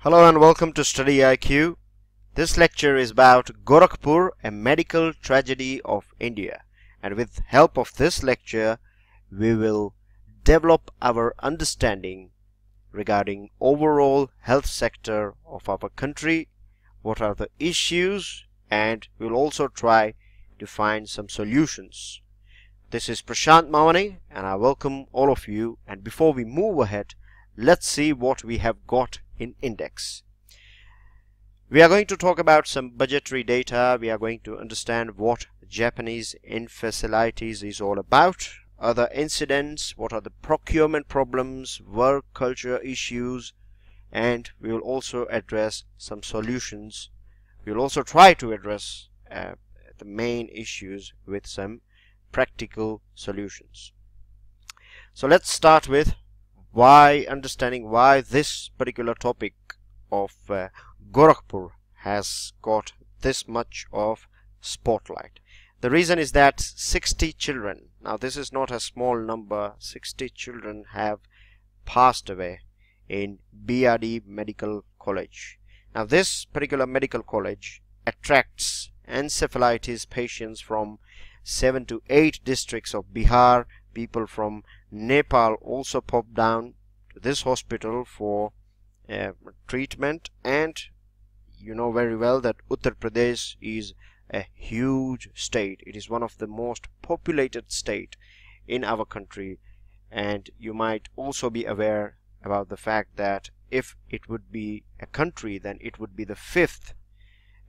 Hello and welcome to StudyIQ. This lecture is about Gorakhpur, a medical tragedy of India. And with help of this lecture, we will develop our understanding regarding overall health sector of our country, what are the issues, and we will also try to find some solutions. This is Prashant Mawani and I welcome all of you. And before we move ahead, let's see what we have got in index. We are going to talk about some budgetary data. We are going to understand what Japanese encephalitis is all about, other incidents, what are the procurement problems, work culture issues, and we will also address some solutions. We will also try to address the main issues with some practical solutions. So let's start with understanding why this particular topic of Gorakhpur has got this much of spotlight. The reason is that 60 children, now this is not a small number, 60 children have passed away in BRD Medical College. Now this particular medical college attracts encephalitis patients from 7 to 8 districts of Bihar. People from Nepal also pop down to this hospital for treatment, and you know very well that Uttar Pradesh is a huge state. It is one of the most populated state in our country, and you might also be aware about the fact that if it would be a country, then it would be the fifth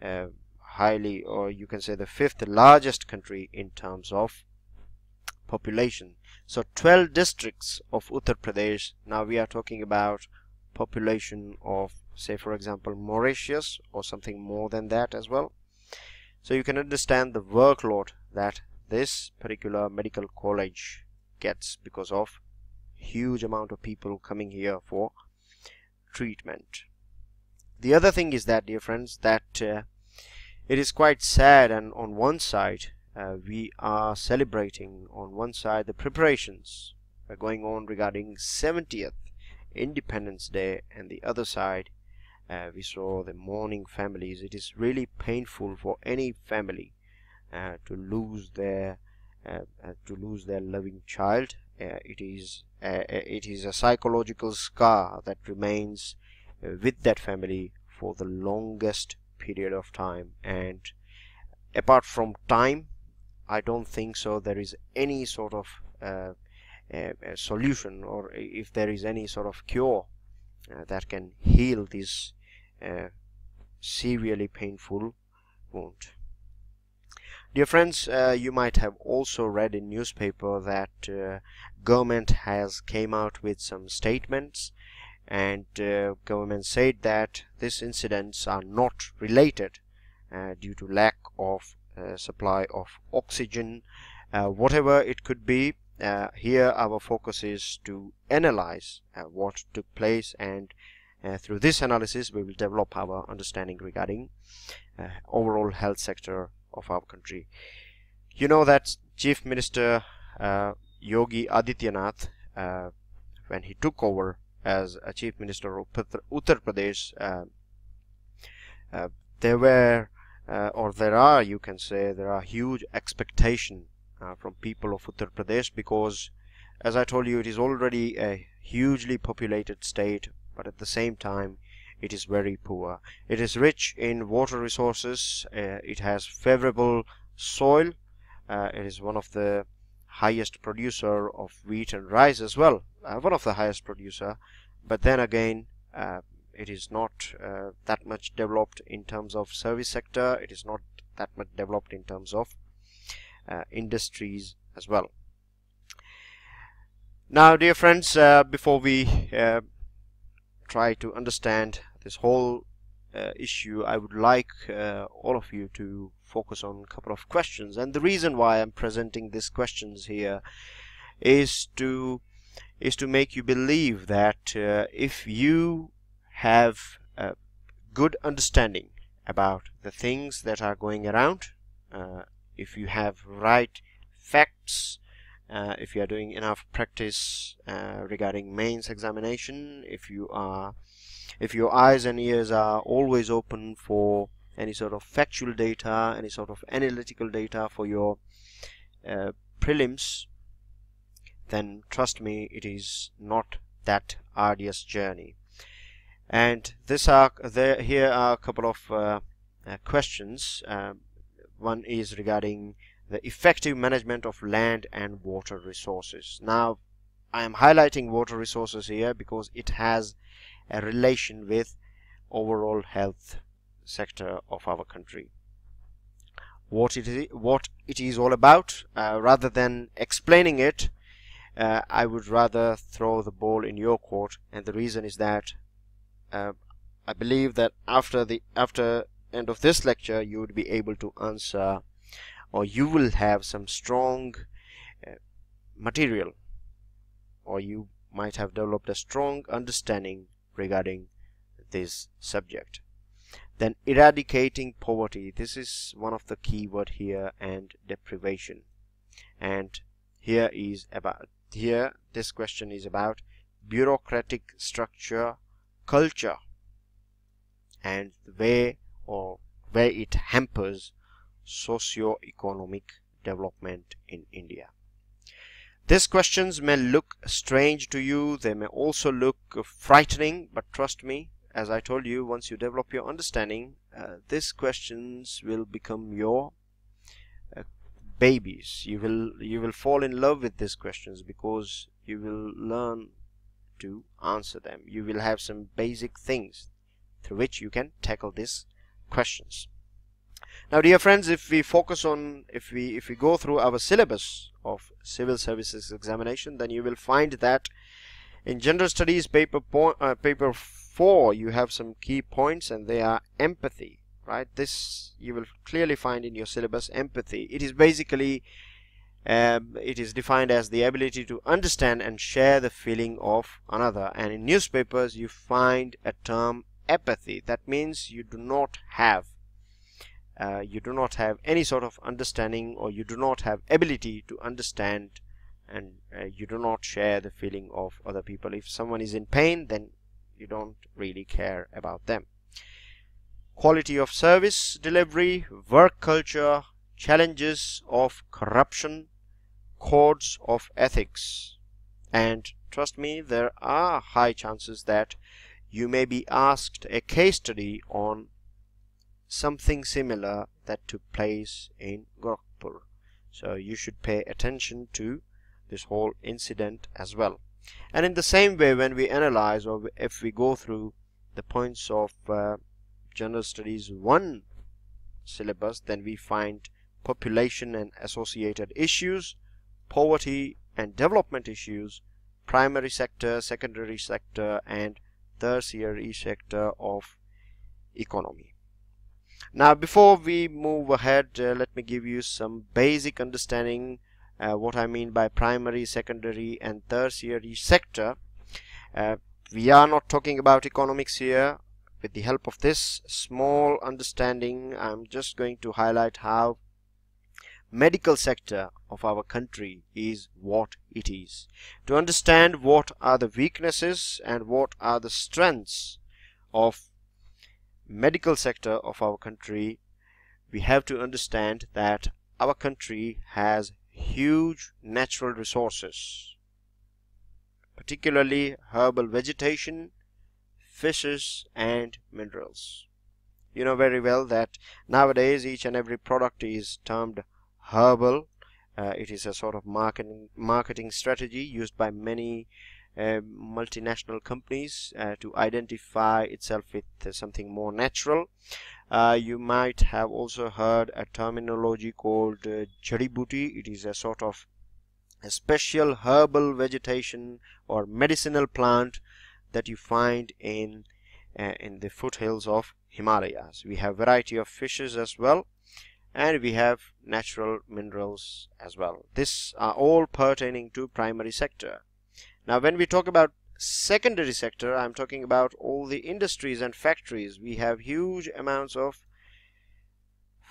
or you can say the fifth largest country in terms of population. So 12 districts of Uttar Pradesh. Now we are talking about population of, say for example, Mauritius or something more than that as well. So you can understand the workload that this particular medical college gets because of huge amount of people coming here for treatment. The other thing is that, dear friends, that it is quite sad, and on one side we are celebrating on one side the preparations going on regarding 70th Independence Day, and the other side we saw the mourning families. It is really painful for any family to lose their loving child. It is a psychological scar that remains with that family for the longest period of time, and apart from time, I don't think so there is any sort of solution, or if there is any sort of cure that can heal this severely painful wound. Dear friends, you might have also read in newspaper that government has came out with some statements, and government said that these incidents are not related due to lack of supply of oxygen, whatever it could be. Here our focus is to analyze what took place, and through this analysis we will develop our understanding regarding overall health sector of our country. You know that Chief Minister Yogi Adityanath, when he took over as a Chief Minister of Uttar Pradesh, there are huge expectation from people of Uttar Pradesh, because as I told you, it is already a hugely populated state, but at the same time it is very poor. It is rich in water resources, it has favorable soil, it is one of the highest producer of wheat and rice as well, one of the highest producer, but then again it is not that much developed in terms of service sector. It is not that much developed in terms of industries as well. Now, dear friends, before we try to understand this whole issue, I would like all of you to focus on a couple of questions, and the reason why I'm presenting these questions here is to make you believe that if you have a good understanding about the things that are going around, if you have right facts, if you are doing enough practice regarding mains examination, if you are If your eyes and ears are always open for any sort of factual data, any sort of analytical data for your prelims, then trust me, it is not that arduous journey. And here are a couple of questions. One is regarding the effective management of land and water resources. Now, I am highlighting water resources here because it has a relation with overall health sector of our country. What it is all about, rather than explaining it, I would rather throw the ball in your court, and the reason is that I believe that after end of this lecture you would be able to answer, or you will have some strong material, or you might have developed a strong understanding regarding this subject. Then eradicating poverty, this is one of the key word here, and deprivation. And this question is about bureaucratic structure, culture, and the way it hampers socio-economic development in India. These questions may look strange to you, they may also look frightening, but trust me, as I told you, once you develop your understanding, these questions will become your babies. You will fall in love with these questions because you will learn to answer them. You will have some basic things through which you can tackle these questions. Now, dear friends, if we go through our syllabus of Civil Services Examination, then you will find that in General Studies paper 4 you have some key points, and they are empathy, right? This you will clearly find in your syllabus. Empathy, it is basically it is defined as the ability to understand and share the feeling of another, and in newspapers you find a term apathy. That means you do not have any sort of understanding, or you do not have ability to understand, and you do not share the feeling of other people. If someone is in pain, then you don't really care about them. Quality of service delivery, work culture, challenges of corruption, codes of ethics. And trust me, there are high chances that you may be asked a case study on something similar that took place in Gorakhpur. So you should pay attention to this whole incident as well. And in the same way, when we analyze, or if we go through the points of General Studies 1 syllabus, then we find population and associated issues, poverty and development issues, primary sector, secondary sector, and tertiary sector of economy. Now, before we move ahead, let me give you some basic understanding what I mean by primary, secondary, and tertiary sector. We are not talking about economics here. With the help of this small understanding, I'm just going to highlight how medical sector of our country is what it is. To understand what are the weaknesses and what are the strengths of medical sector of our country, we have to understand that our country has huge natural resources, particularly herbal vegetation, fishes, and minerals. You know very well that nowadays each and every product is termed herbal. It is a sort of marketing strategy used by many multinational companies to identify itself with something more natural. You might have also heard a terminology called jari booty. It is a sort of a special herbal vegetation or medicinal plant that you find in the foothills of Himalayas. We have variety of fishes as well, and we have natural minerals as well. These are all pertaining to primary sector. Now, when we talk about secondary sector, I'm talking about all the industries and factories. We have huge amounts of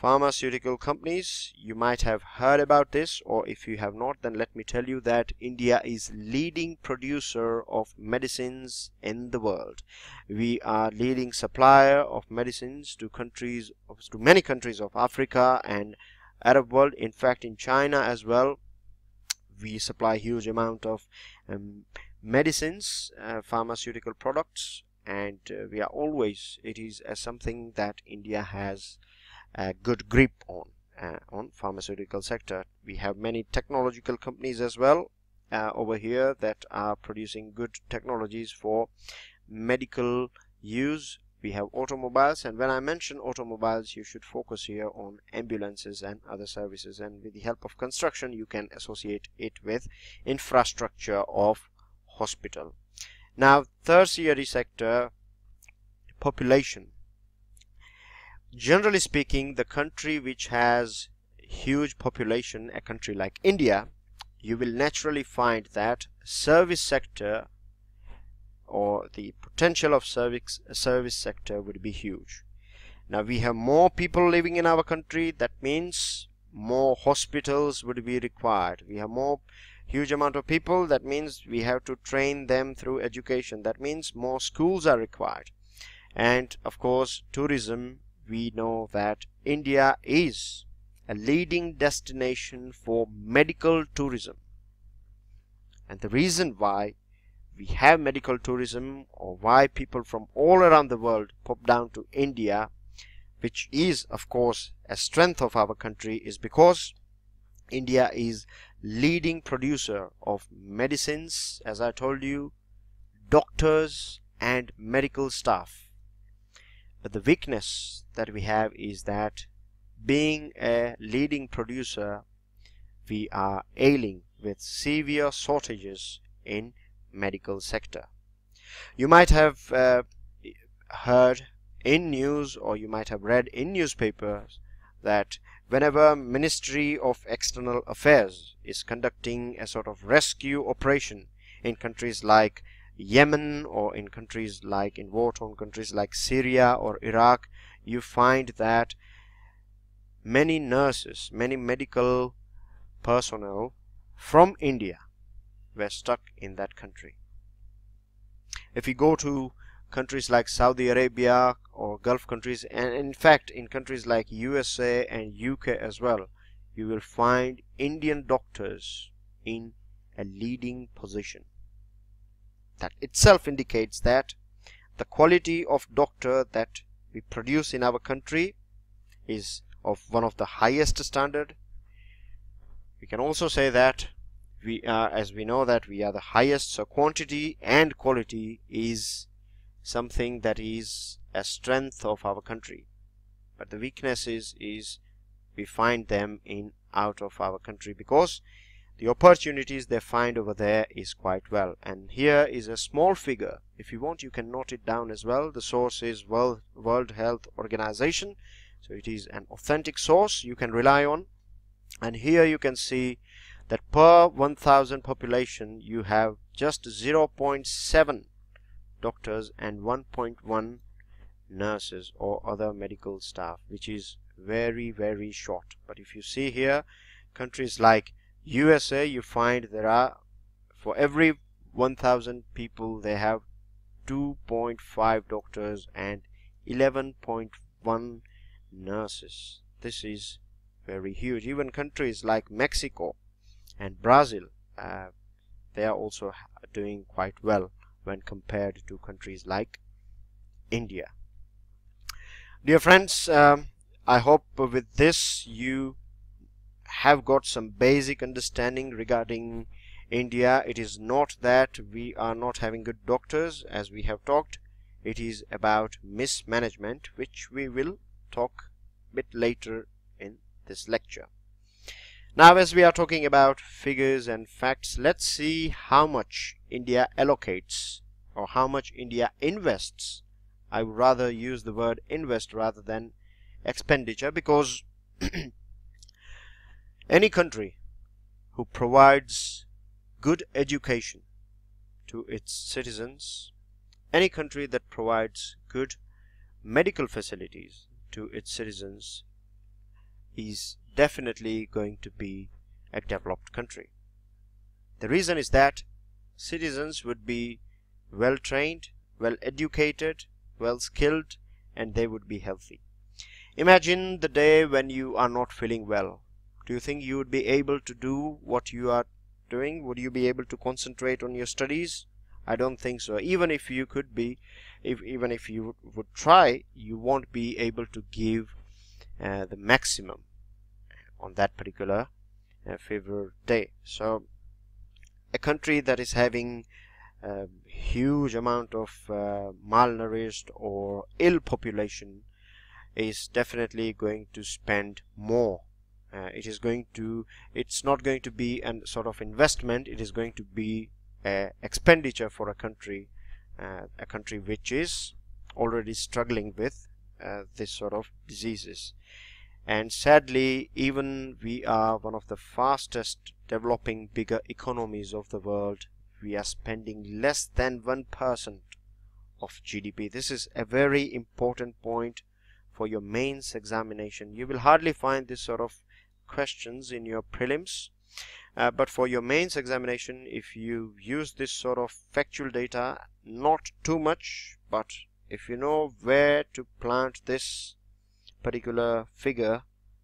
pharmaceutical companies. You might have heard about this, or if you have not, then let me tell you that India is leading producer of medicines in the world. We are leading supplier of medicines to many countries of Africa and Arab world. In fact, in China as well, we supply huge amount of medicines, pharmaceutical products, and it is something that India has a good grip on pharmaceutical sector. We have many technological companies as well over here that are producing good technologies for medical use. We have automobiles, and when I mention automobiles, you should focus here on ambulances and other services, and with the help of construction you can associate it with infrastructure of hospital. Now, tertiary sector, population. Generally speaking, the country which has huge population, a country like India, you will naturally find that service sector or the potential of service sector would be huge. Now, we have more people living in our country. That means more hospitals would be required. We have huge amount of people. That means we have to train them through education. That means more schools are required. And of course, tourism. We know that India is a leading destination for medical tourism, and the reason why we have medical tourism, or why people from all around the world pop down to India, which is of course a strength of our country, is because India is leading producer of medicines, as I told you, doctors and medical staff. But the weakness that we have is that being a leading producer, we are ailing with severe shortages in medical sector. You might have heard in news, or you might have read in newspapers, that whenever Ministry of External Affairs is conducting a sort of rescue operation in countries like Yemen, or in war-torn countries like Syria or Iraq, you find that many nurses, many medical personnel from India were stuck in that country. If you go to countries like Saudi Arabia or Gulf countries, and in fact in countries like USA and UK as well, you will find Indian doctors in a leading position. That itself indicates that the quality of doctor that we produce in our country is of one of the highest standard. We can also say that as we know that we are the highest, so quantity and quality is something that is a strength of our country. But the weakness is we find them out of our country, because the opportunities they find over there is quite well. And here is a small figure. If you want, you can note it down as well. The source is World Health Organization, so it is an authentic source you can rely on. And here you can see that per 1,000 population you have just 0.7 doctors and 1.1 nurses or other medical staff, which is very, very short. But if you see here, countries like USA, you find there are, for every 1,000 people, they have 2.5 doctors and 11.1 nurses. This is very huge. Even countries like Mexico and Brazil, they are also doing quite well when compared to countries like India. Dear friends, I hope with this you have got some basic understanding regarding India. It is not that we are not having good doctors, as we have talked. It is about mismanagement, which we will talk a bit later in this lecture. Now, as we are talking about figures and facts, let's see how much India allocates, or how much India invests. I would rather use the word invest rather than expenditure, because any country who provides good education to its citizens, any country that provides good medical facilities to its citizens, is definitely going to be a developed country. The reason is that citizens would be well trained, well educated, well skilled, and they would be healthy. Imagine the day when you are not feeling well. Do you think you would be able to do what you are doing? Would you be able to concentrate on your studies? I don't think so. Even if you could be, even if you would try, you won't be able to give the maximum on that particular fever day. So a country that is having a huge amount of malnourished or ill population is definitely going to spend more. It's not going to be a sort of investment, it is going to be expenditure for a country which is already struggling with this sort of diseases. And sadly, even we are one of the fastest developing bigger economies of the world, we are spending less than 1% of GDP. This is a very important point for your mains examination. You will hardly find this sort of questions in your prelims, but for your mains examination, if you use this sort of factual data, not too much, but if you know where to plant this particular figure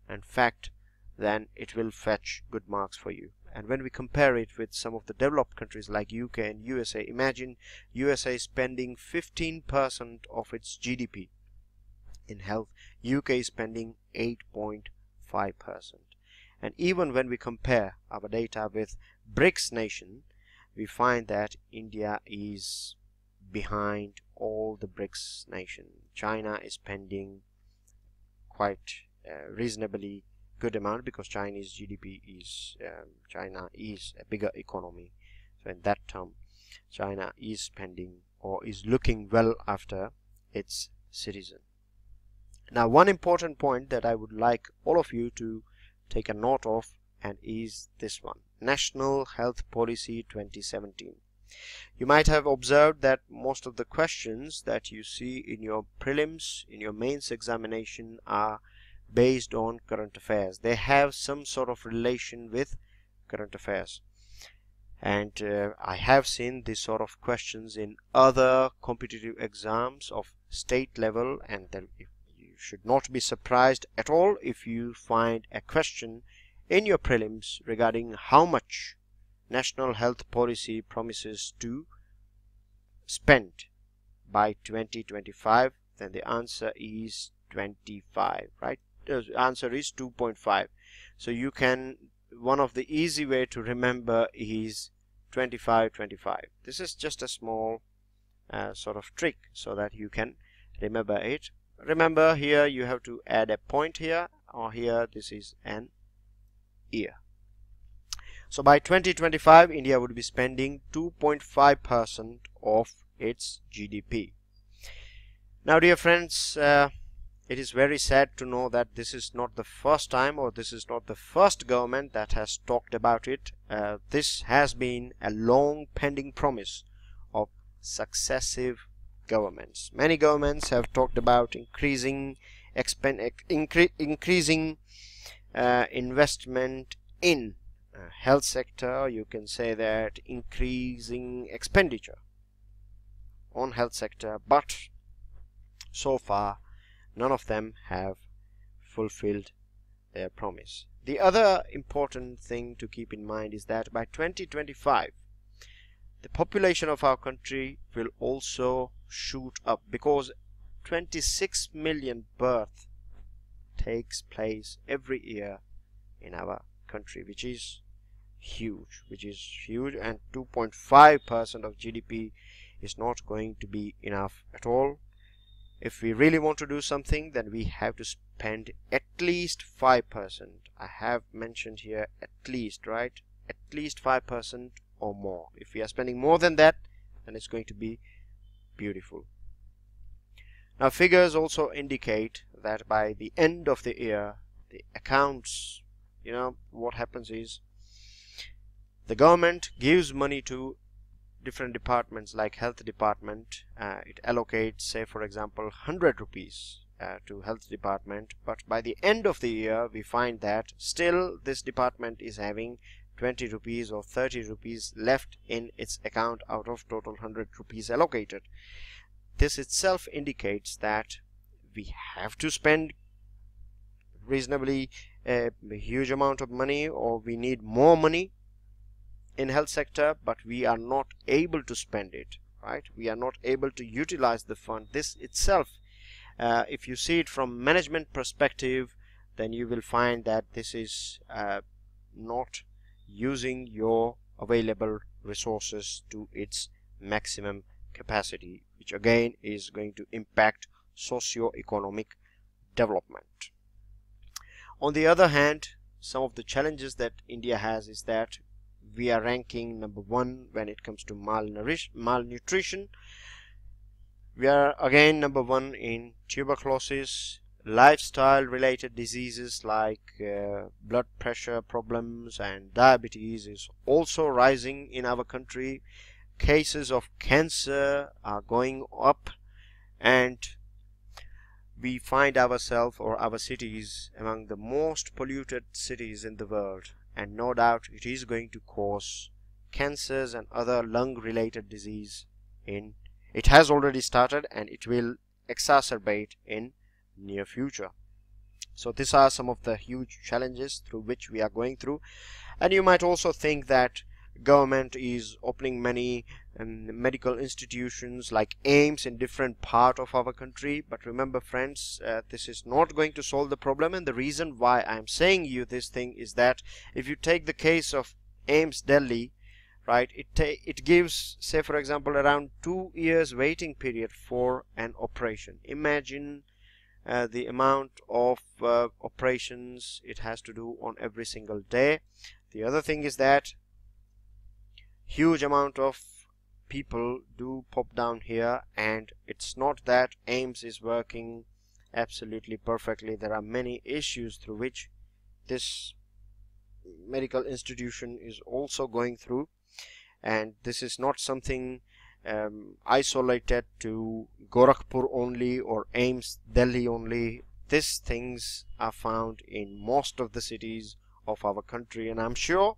and fact, then it will fetch good marks for you. And when we compare it with some of the developed countries like UK and USA, imagine USA spending 15% of its GDP in health, UK spending 8.5%. And even when we compare our data with BRICS nation, we find that India is behind all the BRICS nation. China is spending quite reasonably good amount, because Chinese GDP is China is a bigger economy. So in that term, China is spending or is looking well after its citizen. Now, one important point that I would like all of you to take a note of, and is this one: National Health Policy 2017. You might have observed that most of the questions that you see in your prelims, in your mains examination, are based on current affairs. They have some sort of relation with current affairs. And I have seen this sort of questions in other competitive exams of state level, and then you should not be surprised at all if you find a question in your prelims regarding how much National Health Policy promises to spend by 2025. Then the answer is 25, right? The answer is 2.5. So you can, one of the easy way to remember is 25. This is just a small sort of trick so that you can remember it. Remember, here you have to add a point here, or here this is an year. So by 2025, India would be spending 2.5% of its GDP. Now, dear friends, it is very sad to know that this is not the first time, or this is not the first government that has talked about it. This has been a long pending promise of successive governments. Many governments have talked about increasing investment in health sector. You can say that increasing expenditure on health sector, but so far none of them have fulfilled their promise. The other important thing to keep in mind is that by 2025 the population of our country will also shoot up, because 26 million birth takes place every year in our country, which is huge, and 2.5% of GDP is not going to be enough at all. If we really want to do something, then we have to spend at least 5%. I have mentioned here at least, right? At least 5% or more. If we are spending more than that, then it's going to be beautiful. Now, figures also indicate that by the end of the year, the accounts, what happens is the government gives money to different departments, like health department. It allocates, say for example, 100 rupees, to health department, but by the end of the year we find that still this department is having 20 rupees or 30 rupees left in its account out of total 100 rupees allocated. This itself indicates that we have to spend reasonably a huge amount of money, or we need more money in health sector, but we are not able to spend it, right? We are not able to utilize the fund. This itself, if you see it from management perspective, then you will find that this is not using your available resources to its maximum capacity, which again is going to impact socio-economic development. On the other hand, some of the challenges that India has is that we are ranking number 1 when it comes to malnutrition. We are again number 1 in tuberculosis. Lifestyle related diseases like blood pressure problems and diabetes is also rising in our country. Cases of cancer are going up, and we find ourselves or our cities among the most polluted cities in the world, and no doubt it is going to cause cancers and other lung related disease. It has already started and it will exacerbate in near future. So these are some of the huge challenges through which we are going through. And you might also think that government is opening many medical institutions like AIMS in different part of our country, but remember friends, this is not going to solve the problem. And the reason why I am saying you this thing is that if you take the case of AIMS Delhi, right, it gives, say for example, around 2 years waiting period for an operation. Imagine the amount of operations it has to do on every single day. The other thing is that huge amount of people do pop down here, and it's not that AIMS is working absolutely perfectly. There are many issues through which this medical institution is also going through, and this is not something isolated to Gorakhpur only or AIMS Delhi only. These things are found in most of the cities of our country, and I'm sure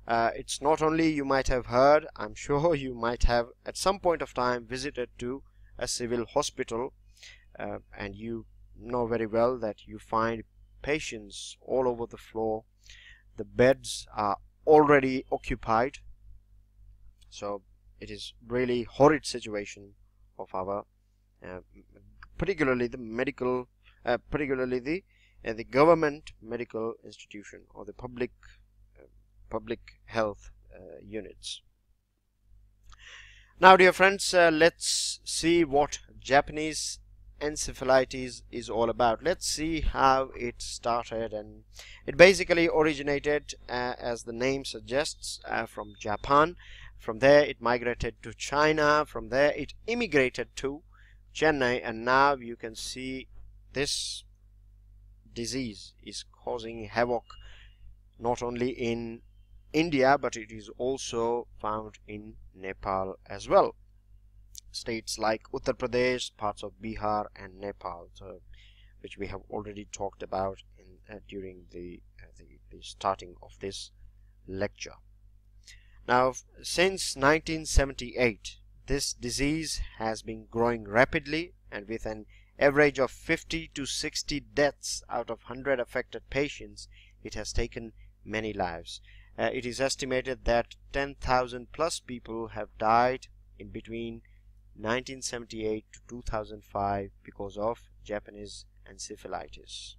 it's not only you might have heard, I'm sure you might have at some point of time visited to a civil hospital, and you know very well that you find patients all over the floor. The beds are already occupied. So it is really horrid situation of our particularly the medical particularly the government medical institution or the public health units. Now dear friends, let's see what Japanese encephalitis is all about. Let's see how it started. And it basically originated as the name suggests from Japan. From there it migrated to China. From there it immigrated to Chennai, and now you can see this disease is causing havoc not only in India, but it is also found in Nepal as well. States like Uttar Pradesh, parts of Bihar and Nepal, which we have already talked about during the starting of this lecture. Now, since 1978, this disease has been growing rapidly, and with an average of 50 to 60 deaths out of 100 affected patients, it has taken many lives. It is estimated that 10,000 plus people have died in between 1978 to 2005 because of Japanese encephalitis.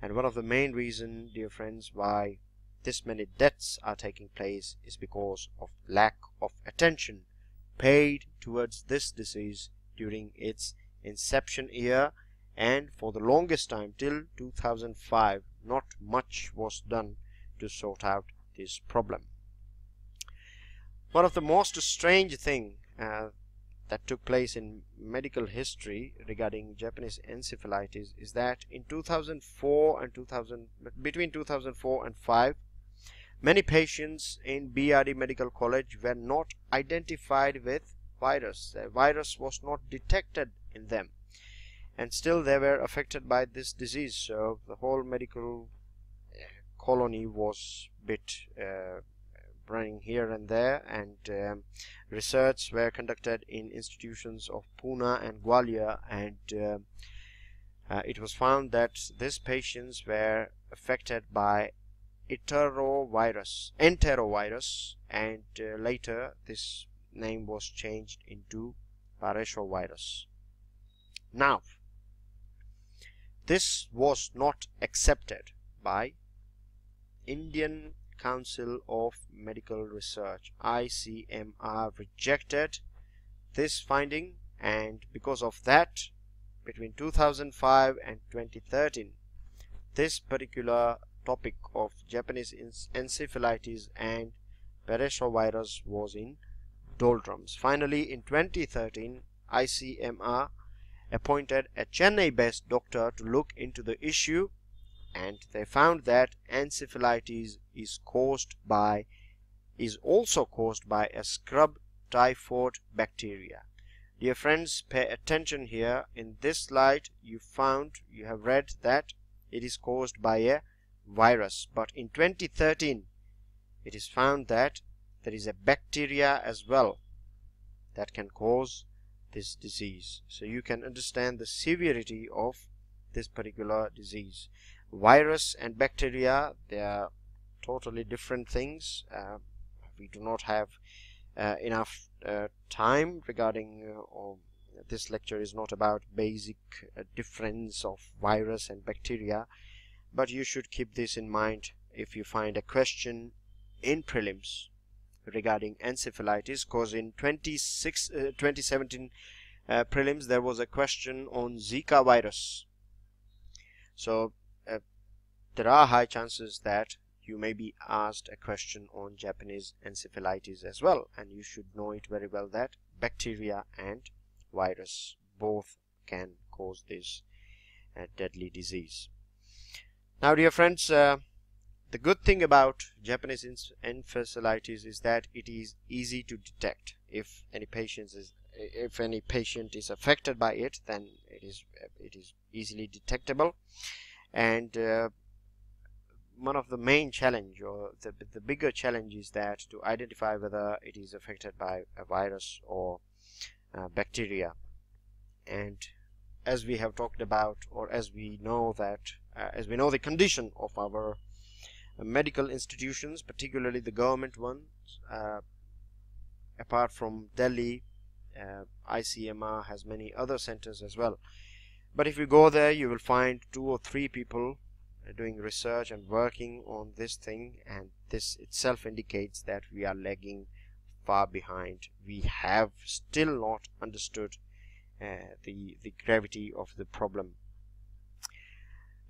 And one of the main reasons, dear friends, why this many deaths are taking place is because of lack of attention paid towards this disease during its inception year, and for the longest time till 2005 not much was done to sort out this problem. One of the most strange thing that took place in medical history regarding Japanese encephalitis is that in 2004 and between 2004 and 5, many patients in BRD Medical College were not identified with virus. The virus was not detected in them, and still they were affected by this disease. So the whole medical colony was bit running here and there, and research were conducted in institutions of Pune and Gwalior, and it was found that these patients were affected by enterovirus, and later this name was changed into paraschovirus. Now, this was not accepted by Indian Council of Medical Research. ICMR rejected this finding, and because of that, between 2005 and 2013, this particular topic of Japanese encephalitis and paraschovirus was in doldrums. Finally, in 2013, ICMR appointed a Chennai-based doctor to look into the issue, and they found that encephalitis is also caused by a scrub typhoid bacteria. Dear friends, pay attention here. In this slide you have read that it is caused by a virus, but in 2013 it is found that there is a bacteria as well that can cause this disease. So you can understand the severity of this particular disease. Virus and bacteria, they are totally different things. We do not have enough time regarding this lecture is not about basic difference of virus and bacteria, but you should keep this in mind if you find a question in prelims regarding encephalitis, because in 2017 prelims there was a question on Zika virus. So there are high chances that you may be asked a question on Japanese encephalitis as well, and you should know it very well that bacteria and virus both can cause this deadly disease. Now, dear friends, the good thing about Japanese encephalitis is that it is easy to detect. If any patient is affected by it, then it is easily detectable, and one of the main challenge, or the bigger challenge, is that to identify whether it is affected by a virus or bacteria. And as we have talked about, or as we know the condition of our medical institutions, particularly the government ones, apart from Delhi, ICMR has many other centers as well. But if you go there, you will find 2 or 3 people doing research and working on this thing, and this itself indicates that we are lagging far behind. We have still not understood the gravity of the problem.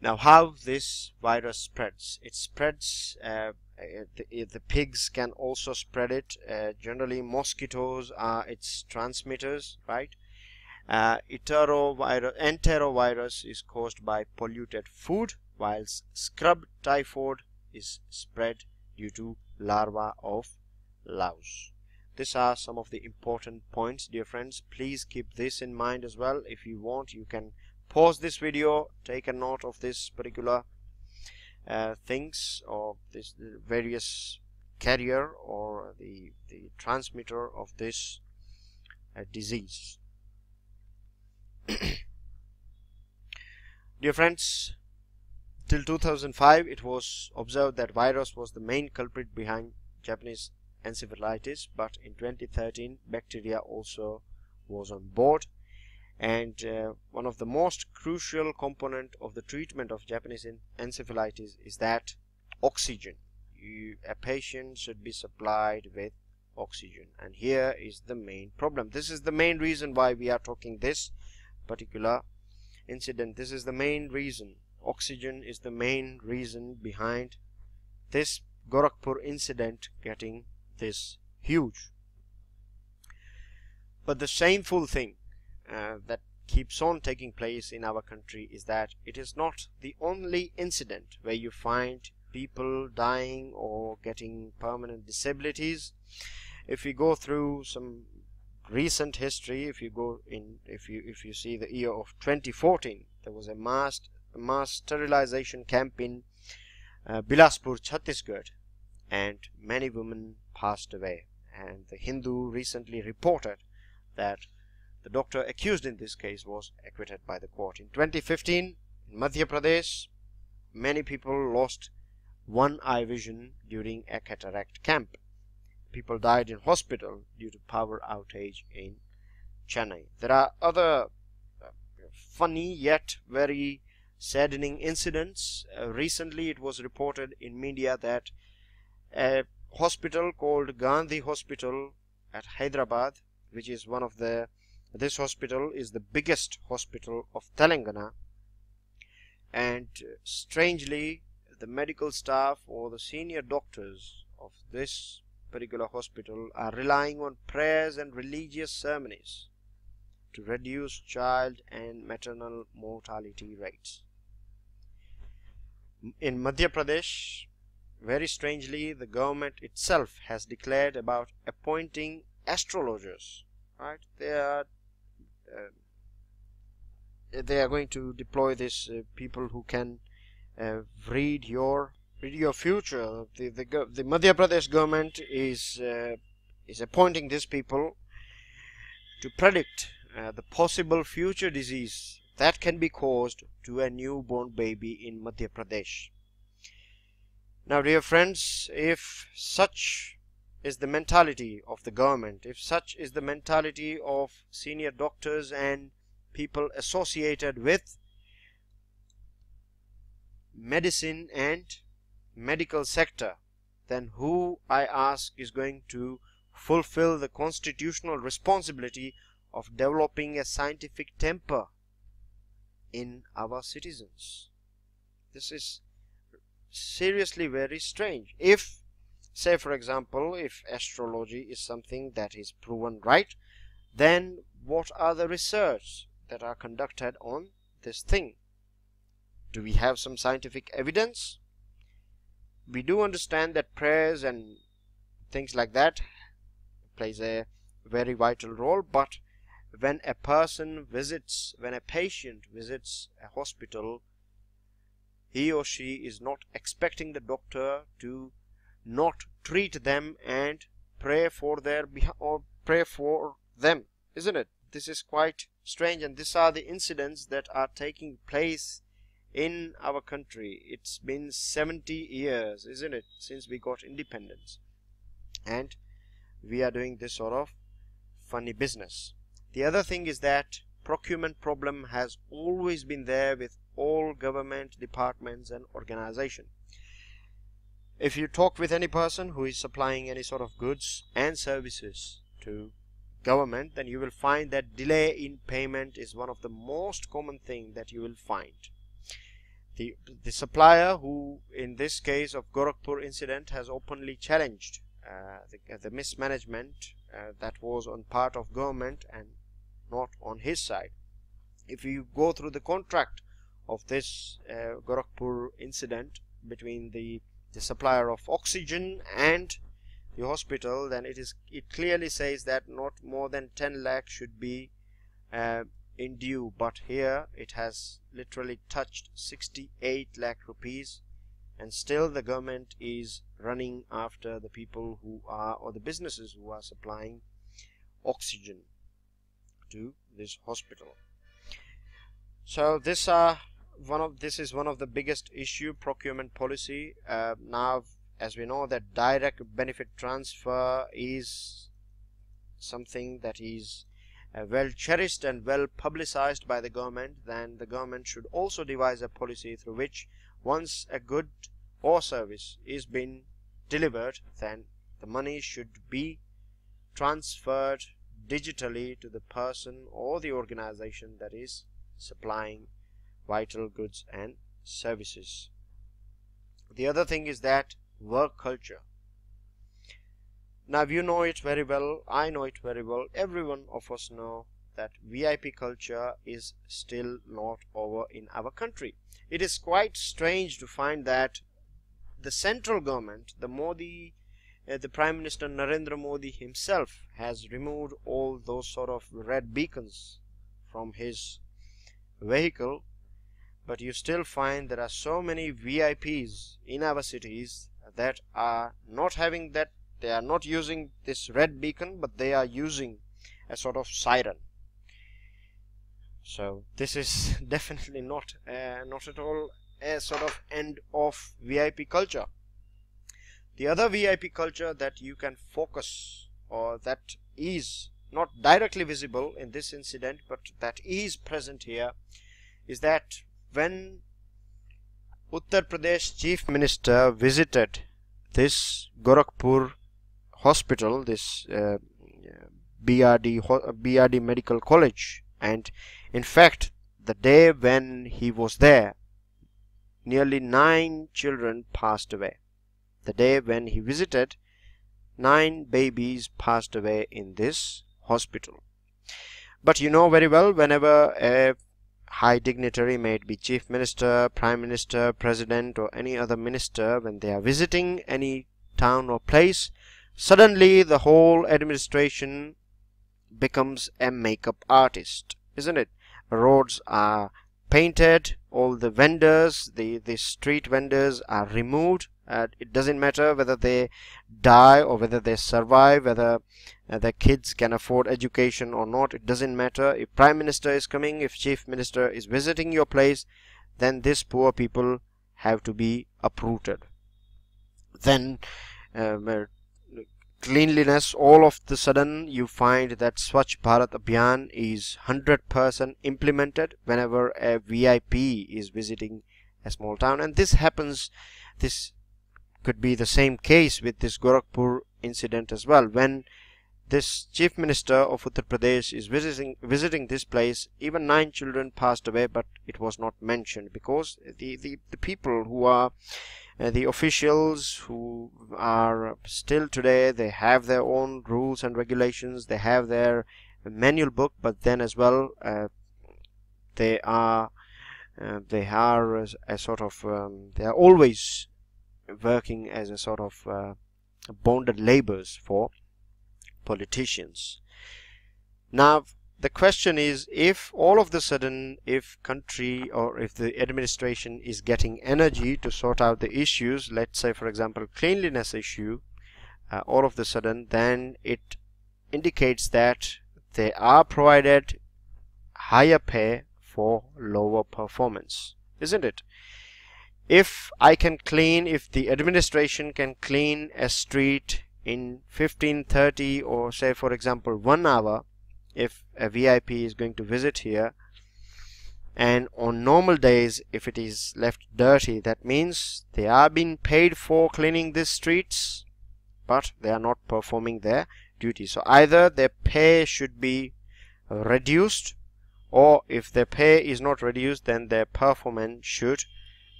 Now, how this virus spreads? It spreads, the pigs can also spread it. Generally mosquitoes are its transmitters, right? Enterovirus is caused by polluted food, whilst scrub typhoid is spread due to larvae of louse. These are some of the important points, dear friends. Please keep this in mind as well. If you want, you can pause this video, take a note of this particular things, or this various carrier or the transmitter of this disease. Dear friends, till 2005 it was observed that virus was the main culprit behind Japanese encephalitis, but in 2013 bacteria also was on board, and one of the most crucial component of the treatment of Japanese encephalitis is that oxygen. A patient should be supplied with oxygen, and here is the main problem. This is the main reason why we are talking this particular incident. This is the main reason. Oxygen is the main reason behind this Gorakhpur incident getting this huge. But the shameful thing that keeps on taking place in our country is that it is not the only incident where you find people dying or getting permanent disabilities. If we go through some recent history, if you see the year of 2014, there was a mass sterilization camp in Bilaspur, Chhattisgarh, and many women passed away. And the Hindu recently reported that the doctor accused in this case was acquitted by the court. In 2015, in Madhya Pradesh, many people lost one eye vision during a cataract camp. People died in hospital due to power outage in Chennai. There are other funny yet very saddening incidents. Recently it was reported in media that a hospital called Gandhi Hospital at Hyderabad, which is this hospital is the biggest hospital of Telangana, and strangely the medical staff or the senior doctors of this particular hospital are relying on prayers and religious ceremonies to reduce child and maternal mortality rates. In Madhya Pradesh, very strangely, the government itself has declared about appointing astrologers. Right? They are going to deploy these people who can read your future. The Madhya Pradesh government is appointing these people to predict the possible future disease that can be caused to a newborn baby in Madhya Pradesh. Now, dear friends, if such is the mentality of the government, if such is the mentality of senior doctors and people associated with medicine and medical sector, then who, I ask, is going to fulfill the constitutional responsibility of developing a scientific temper in our citizens? This is seriously very strange. If, say for example, if astrology is something that is proven right, then what are the research that are conducted on this thing? Do we have some scientific evidence? We do understand that prayers and things like that plays a very vital role, but when a patient visits a hospital, he or she is not expecting the doctor to not treat them and pray for them, isn't it? This is quite strange, and these are the incidents that are taking place in our country. It's been 70 years, isn't it, since we got independence, and we are doing this sort of funny business. The other thing is that procurement problem has always been there with all government departments and organizations. If you talk with any person who is supplying any sort of goods and services to government, then you will find that delay in payment is one of the most common thing that you will find. The supplier, who in this case of Gorakhpur incident has openly challenged the mismanagement that was on part of government and not on his side. If you go through the contract of this Gorakhpur incident between the supplier of oxygen and the hospital, then it clearly says that not more than 10 lakh should be in due, but here it has literally touched 68 lakh rupees, and still the government is running after the people who are, or the businesses who are supplying oxygen to this hospital. So this is one of the biggest issue, procurement policy. Now, as we know that direct benefit transfer is something that is well cherished and well publicized by the government, then the government should also devise a policy through which once a good or service is being delivered, then the money should be transferred digitally to the person or the organization that is supplying vital goods and services. The other thing is that work culture. Now, you know it very well, I know it very well, every one of us know that VIP culture is still not over in our country. It is quite strange to find that the central government, the Modi the Prime Minister Narendra Modi himself has removed all those sort of red beacons from his vehicle, but you still find there are so many VIPs in our cities that are not having that. They are not using this red beacon, but they are using a sort of siren. So this is definitely not at all a sort of end of VIP culture. The other VIP culture that you can focus, or that is not directly visible in this incident but that is present here, is that when Uttar Pradesh Chief Minister visited this Gorakhpur hospital, this BRD Medical College, and in fact the day when he was there, nearly 9 children passed away. The day when he visited, 9 babies passed away in this hospital. But you know very well, whenever a high dignitary, may it be Chief Minister, Prime Minister, President or any other minister, when they are visiting any town or place, suddenly the whole administration becomes a makeup artist, isn't it? Roads are painted, all the vendors, the street vendors are removed. It doesn't matter whether they die or whether they survive, whether their kids can afford education or not. It doesn't matter. If Prime Minister is coming, if Chief Minister is visiting your place, then these poor people have to be uprooted. Then cleanliness, all of the sudden you find that Swachh Bharat Abhiyan is 100% implemented whenever a VIP is visiting a small town. And this happens, this could be the same case with this Gorakhpur incident as well. When this Chief Minister of Uttar Pradesh is visiting this place, even 9 children passed away, but it was not mentioned because the people who are the officials who are still today, they have their own rules and regulations, they have their manual book, but then as well they are a sort of they are always working as a sort of bonded laborers for politicians. Now the question is, if all of the sudden, if country or if the administration is getting energy to sort out the issues, let's say for example cleanliness issue, all of the sudden, then it indicates that they are provided higher pay for lower performance, isn't it? If I can clean, if the administration can clean a street in 15, 30 or say for example 1 hour, if a VIP is going to visit here, and on normal days if it is left dirty, that means they are being paid for cleaning these streets but they are not performing their duty. So either their pay should be reduced, or if their pay is not reduced, then their performance should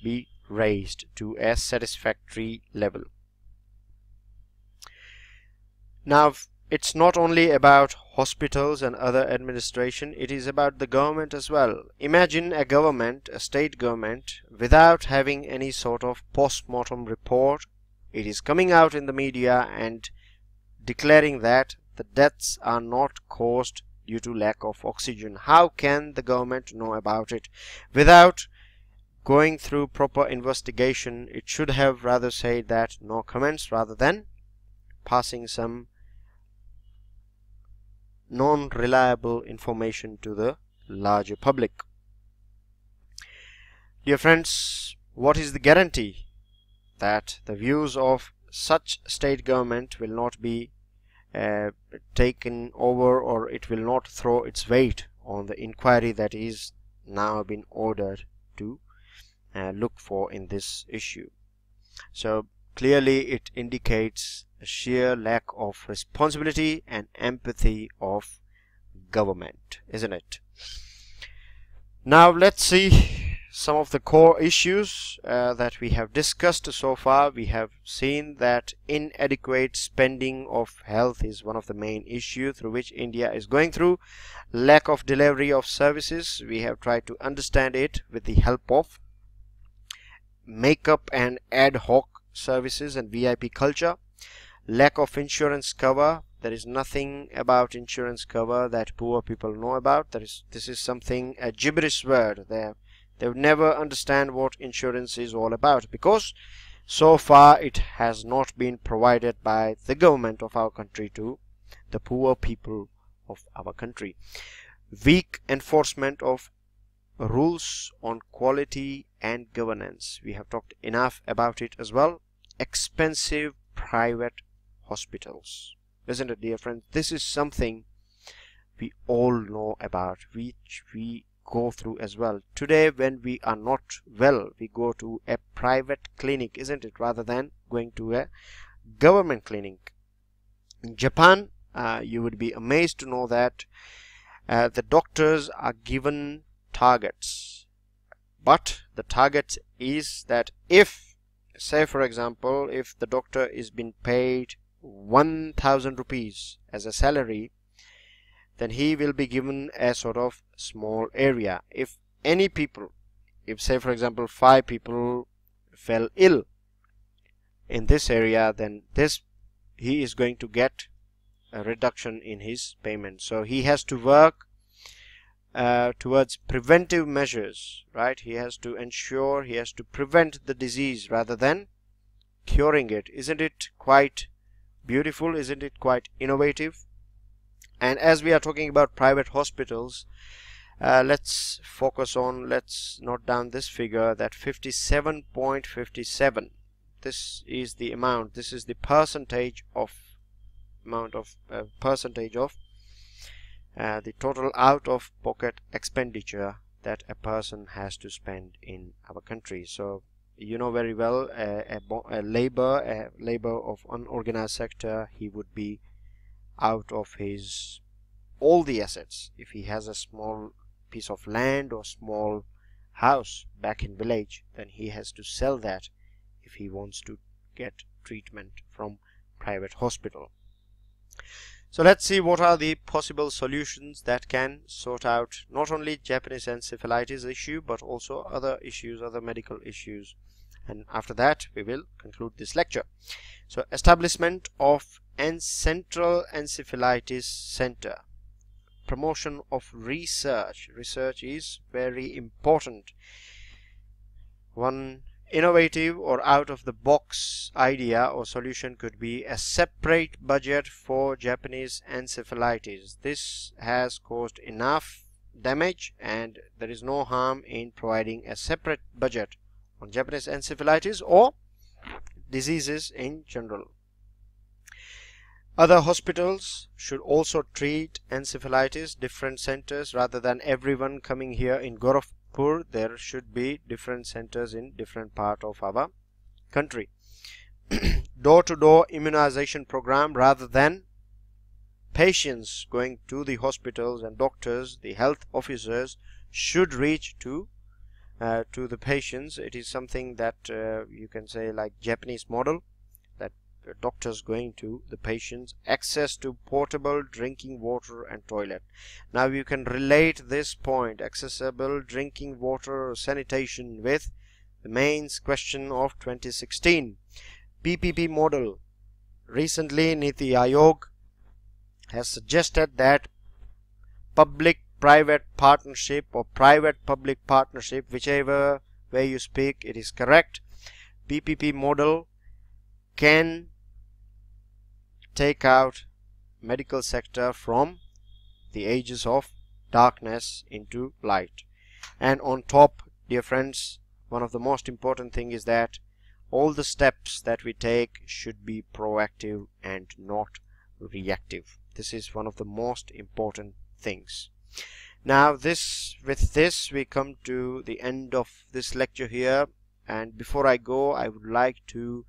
be raised to a satisfactory level. Now it's not only about hospitals and other administration, it is about the government as well. Imagine a government, a state government, without having any sort of post-mortem report. It is coming out in the media and declaring that the deaths are not caused due to lack of oxygen. How can the government know about it? Without going through proper investigation, it should have rather said that no comments, rather than passing some non-reliable information to the larger public. Dear friends, what is the guarantee that the views of such state government will not be taken over, or it will not throw its weight on the inquiry that is now been ordered to look for in this issue? So clearly it indicates a sheer lack of responsibility and empathy of government, isn't it? Now let's see some of the core issues that we have discussed so far. We have seen that inadequate spending of health is one of the main issues through which India is going through. Lack of delivery of services, we have tried to understand it with the help of makeup and ad hoc services and VIP culture. Lack of insurance cover. There is nothing about insurance cover that poor people know about. This is something, a gibberish word. They would never understand what insurance is all about, because so far it has not been provided by the government of our country to the poor people of our country. Weak enforcement of rules on quality and governance. We have talked enough about it as well. Expensive private hospitals. Isn't it, dear friends? This is something we all know about, which we go through as well. Today, when we are not well, we go to a private clinic, isn't it, rather than going to a government clinic. In Japan, you would be amazed to know that the doctors are given targets, but the target is that if, say for example, if the doctor is being paid 1,000 rupees as a salary, then he will be given a sort of small area. If any people, if say for example 5 people fell ill in this area, then he is going to get a reduction in his payment. So he has to work towards preventive measures, right? He has to ensure, he has to prevent the disease rather than curing it. Isn't it quite beautiful? Isn't it quite innovative? And as we are talking about private hospitals, let's focus on, let's note down this figure, that 57.57. This is the amount, this is the percentage of the total out-of-pocket expenditure that a person has to spend in our country. So you know very well, a labor of unorganized sector, he would be out of his all the assets. If he has a small piece of land or small house back in village, then he has to sell that if he wants to get treatment from private hospital. So let's see what are the possible solutions that can sort out not only Japanese encephalitis issue, but also other issues, other medical issues. And after that we will conclude this lecture. So establishment of Central Encephalitis Center. Promotion of research. Research is very important. One innovative or out of the box idea or solution could be a separate budget for Japanese encephalitis. This has caused enough damage and there is no harm in providing a separate budget on Japanese encephalitis or diseases in general. Other hospitals should also treat encephalitis, different centers, rather than everyone coming here in Gorakhpur. There should be different centers in different part of our country. Door-to-door immunization program, rather than patients going to the hospitals and doctors, the health officers should reach to the patients. It is something that you can say like Japanese model, that doctors going to the patients. Access to portable drinking water and toilet. Now you can relate this point, accessible drinking water, sanitation, with the mains question of 2016. PPP model. Recently Niti Aayog has suggested that public-private partnership or private-public partnership, whichever way you speak, it is correct. PPP model can take out medical sector from the ages of darkness into light. And on top, dear friends, one of the most important thing is that all the steps that we take should be proactive and not reactive. This is one of the most important things. Now with this we come to the end of this lecture here, and before I go, I would like to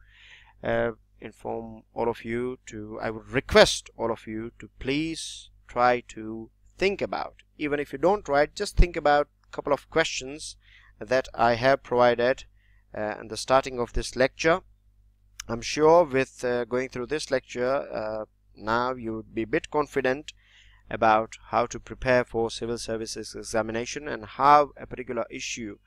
inform all of you I would request all of you to please try to think about, even if you don't write, just think about a couple of questions that I have provided at the starting of this lecture. I'm sure with going through this lecture, now you would be a bit confident about how to prepare for civil services examination and how a particular issue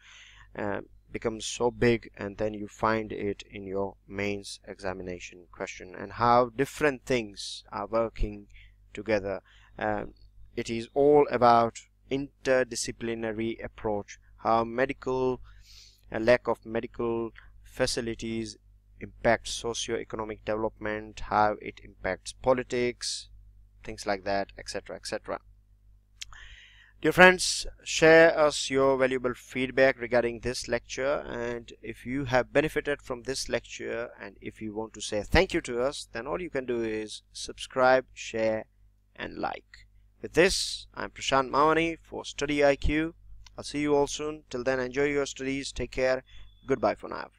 becomes so big, and then you find it in your mains examination question, and how different things are working together. It is all about interdisciplinary approach, how a lack of medical facilities impacts socio-economic development, how it impacts politics, things like that, etc., etc. Dear friends, share us your valuable feedback regarding this lecture, and if you have benefited from this lecture and if you want to say thank you to us, then all you can do is subscribe, share and like. With this, I'm Prashant Mawani for StudyIQ. I'll see you all soon. Till then, enjoy your studies. Take care. Goodbye for now.